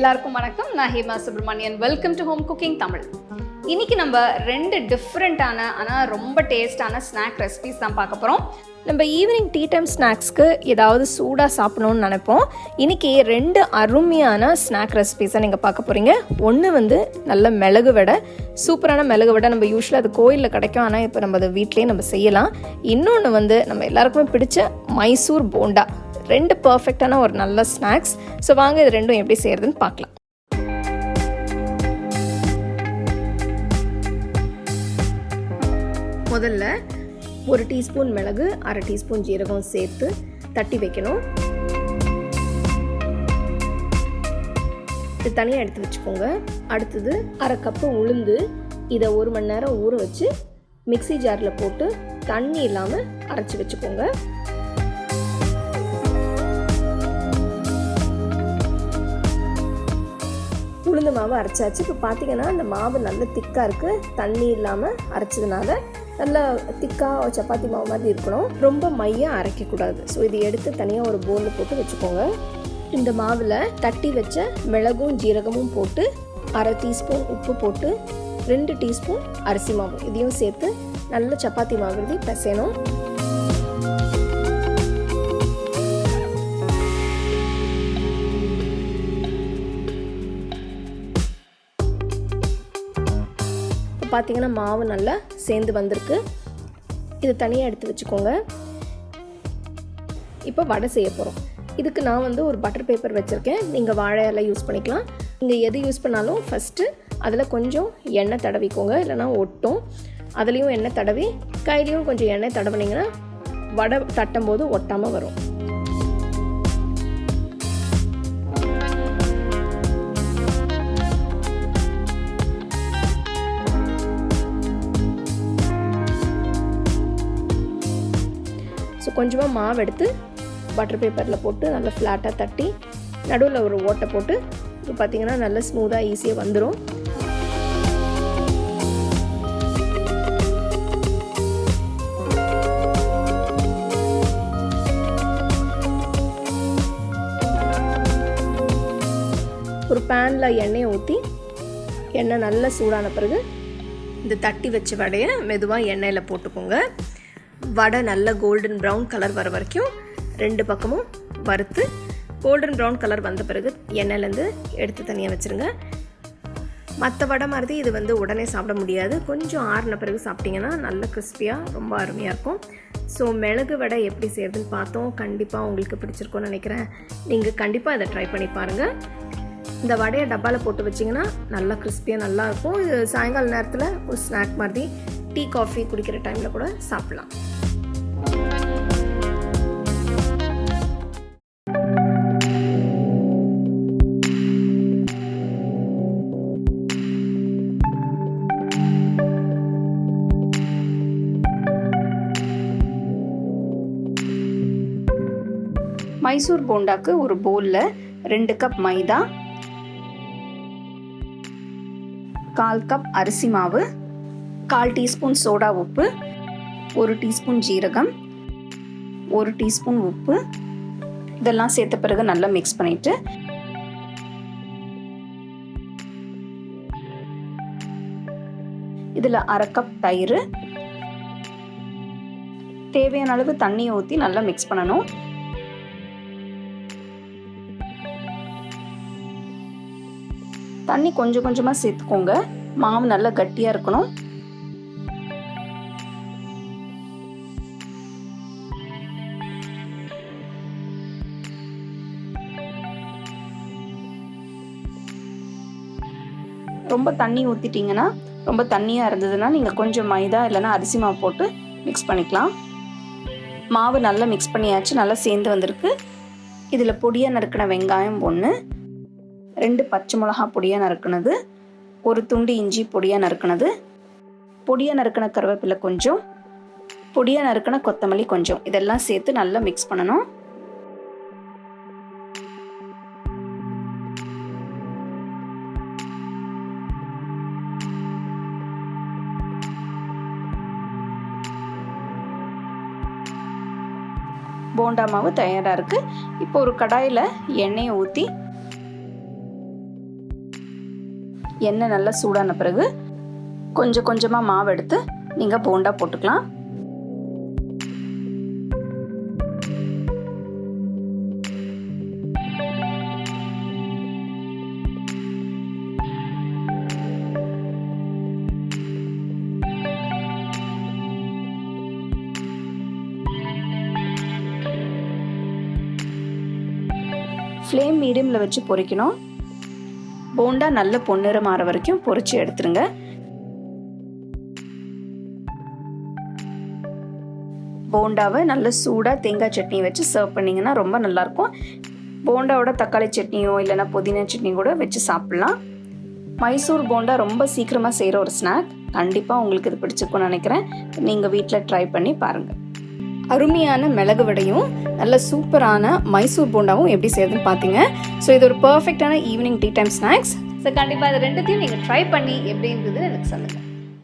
எல்லாருக்கும் வணக்கம். நான் Hema Subramanian. Welcome to home cooking Tamil. இன்னைக்கு நம்ம ரெண்டு டிஃப்ரெண்ட்டான ஆனால் ரொம்ப டேஸ்டான ஸ்நாக் ரெசிபிஸ் தான் பார்க்க போகிறோம். நம்ம ஈவினிங் டீ டைம் ஸ்நாக்ஸ்க்கு ஏதாவது சூடாக சாப்பிடணும்னு நினைப்போம். இன்றைக்கி ரெண்டு அருமையான ஸ்நாக் ரெசிபிஸை நீங்கள் பார்க்க போகிறீங்க. ஒன்று நல்ல மிளகு வடை, சூப்பரான மிளகு வடை. நம்ம யூஸ்வலாக அது கோயிலில் கிடைக்கும், ஆனால் இப்போ நம்ம அதை வீட்டிலேயே நம்ம செய்யலாம். இன்னொன்று நம்ம எல்லாருக்குமே பிடிச்ச மைசூர் போண்டா. ரெண்டு பர்ஃபெக்டான ஒரு நல்ல ஸ்நாக்ஸ். ஸோ வாங்க இது ரெண்டும் எப்படி செய்கிறதுன்னு பார்க்கலாம். முதல்ல 1 டீஸ்பூன் மிளகு, 1/2 டீஸ்பூன் ஜீரகம் சேர்த்து தட்டி வைக்கணும். இது தனியாக எடுத்து வச்சுக்கோங்க. அடுத்தது 1/2 கப்பு உளுந்து. இதை 1 மணி நேரம் ஊற வச்சு மிக்ஸி ஜாரில் போட்டு தண்ணி இல்லாமல் அரைச்சி வச்சுக்கோங்க. உளுந்து மாவு அரைச்சாச்சு. இப்போ பார்த்தீங்கன்னா அந்த மாவு நல்ல திக்காக இருக்குது. தண்ணி இல்லாமல் அரைச்சதுனால நல்லா திக்காக சப்பாத்தி மாவு மாதிரி இருக்கணும். ரொம்ப மையாக அரைக்கக்கூடாது. ஸோ இது எடுத்து தனியாக ஒரு பவுலில் போட்டு வச்சுக்கோங்க. இந்த மாவில் தட்டி வச்ச மிளகும் ஜீரகமும் போட்டு 1/2 டீஸ்பூன் உப்பு போட்டு 2 டீஸ்பூன் அரிசி மாவு இதையும் சேர்த்து நல்ல சப்பாத்தி மாவு பிசையணும். பார்த்தீங்கன்னா மாவு நல்லா சேர்ந்து வந்திருக்கு. இது தனியாக எடுத்து வச்சுக்கோங்க. இப்போ வடை செய்ய போகிறோம். இதுக்கு நான் ஒரு பட்டர் பேப்பர் வச்சுருக்கேன். நீங்கள் வாழை இலை யூஸ் பண்ணிக்கலாம். நீங்கள் எது யூஸ் பண்ணாலும் ஃபஸ்ட்டு அதில் கொஞ்சம் எண்ணெய் தடவிக்கோங்க, இல்லைனா ஒட்டும். அதுலேயும் எண்ணெய் தடவி கையிலையும் கொஞ்சம் எண்ணெய் தடவினீங்கன்னா வடை தட்டும் போது ஒட்டாமல் வரும். ஸோ கொஞ்சமாக மாவு எடுத்து பட்டர் பேப்பரில் போட்டு நல்லா ஃப்ளாட்டாக தட்டி நடுவில் ஒரு ஓட்டை போட்டு இப்போ பார்த்தீங்கன்னா நல்லா ஸ்மூத்தாக ஈஸியாக வந்துடும். ஒரு பேனில் எண்ணெயை ஊற்றி எண்ணெய் நல்லா சூடான பிறகு இந்த தட்டி வச்ச வடையை மெதுவாக எண்ணெயில் போட்டுக்கோங்க. வடை நல்ல கோல்டன் ப்ரௌன் கலர் வர வரைக்கும் 2 பக்கமும் வறுத்து கோல்டன் ப்ரௌன் கலர் வந்த பிறகு எண்ணெயிலேருந்து எடுத்து தனியாக வச்சுருங்க. மற்ற வடை மாதிரி இது உடனே சாப்பிட முடியாது. கொஞ்சம் ஆறின பிறகு சாப்பிட்டிங்கன்னா நல்ல கிறிஸ்பியாக ரொம்ப அருமையாக இருக்கும். ஸோ மிளகு வடை எப்படி செய்கிறதுன்னு பார்த்தோம். கண்டிப்பாக உங்களுக்கு பிடிச்சிருக்கோன்னு நினைக்கிறேன். நீங்கள் கண்டிப்பாக இதை ட்ரை பண்ணி பாருங்கள். இந்த வடையை டப்பாவில் போட்டு வச்சிங்கன்னா நல்லா கிறிஸ்பியாக நல்லாயிருக்கும். இது சாயங்கால நேரத்தில் ஒரு ஸ்நாக் மாதிரி டீ காஃபி குடிக்கிற டைமில் கூட சாப்பிட்லாம். மைசூர் போண்டாக்கு ஒரு பவுலில் 2 கப் மைதா, 1/4 கப் அரிசி மாவு, 1/4 டீஸ்பூன் சோடா உப்பு, 1 டீஸ்பூன் ஜீரகம், 1 டீஸ்பூன் உப்பு இதெல்லாம் சேர்த்த பிறகு நல்லா மிக்ஸ் பண்ணிவிட்டு இதில் 1/2 கப் தயிர், தேவையான அளவு தண்ணியை ஊற்றி நல்லா மிக்ஸ் பண்ணணும். தண்ணி கொஞ்சம் கொஞ்சமாக சேர்த்துக்கோங்க. மாவு நல்லா கட்டியாக இருக்கணும். ரொம்ப தண்ணி ஊற்றிட்டிங்கன்னா, ரொம்ப தண்ணியாக இருந்ததுன்னா நீங்கள் கொஞ்சம் மைதா இல்லைனா அரிசி மாவு போட்டு மிக்ஸ் பண்ணிக்கலாம். மாவு நல்லா மிக்ஸ் பண்ணியாச்சு, நல்லா சேர்ந்து வந்திருக்கு. இதில் பொடியாக நறுக்கின வெங்காயம் 1, 2 பச்சை மிளகா பொடியாக நறுக்கினது, 1 துண்டு இஞ்சி பொடியாக நறுக்கினது, பொடியாக நறுக்கின கருவேப்பிலை கொஞ்சம், பொடியாக நறுக்கின கொத்தமல்லி கொஞ்சம் இதெல்லாம் சேர்த்து நல்லா மிக்ஸ் பண்ணணும். போண்டா மாவு தயாராக இருக்குது. இப்போ ஒரு கடாயில் எண்ணெயை ஊற்றி எண்ணெய் நல்லா சூடான பிறகு கொஞ்சம் கொஞ்சமாக மாவு எடுத்து நீங்கள் போண்டா போட்டுக்கலாம். ஃப்ளேம் மீடியமில் வச்சு பொரிக்கணும். போண்டா நல்ல பொன்னிறம் ஆற வரைக்கும் பொரிச்சு எடுத்துருங்க. போண்டாவை நல்ல சூடாக தேங்காய் சட்னி வச்சு சர்வ் பண்ணிங்கன்னா ரொம்ப நல்லாயிருக்கும். போண்டாவோட தக்காளி சட்னியோ இல்லைன்னா புதினா சட்னி கூட வச்சு சாப்பிட்லாம். மைசூர் போண்டா ரொம்ப சீக்கிரமாக செய்கிற ஒரு ஸ்நாக். கண்டிப்பாக உங்களுக்கு இது பிடிச்சிருக்கும்னு நினைக்கிறேன். நீங்கள் வீட்டில் ட்ரை பண்ணி பாருங்கள். அருமையான மிளகு வடையும் நல்ல சூப்பரான மைசூர் போண்டாவும் எப்படி செய்யுதுன்னு பார்த்தீங்க. ஸோ இது ஒரு பர்ஃபெக்டான evening tea time snacks. So கண்டிப்பாக இது ரெண்டுத்தையும் நீங்கள் ட்ரை பண்ணி எப்படி இருந்ததுன்னு எனக்கு சொல்லுங்கள்.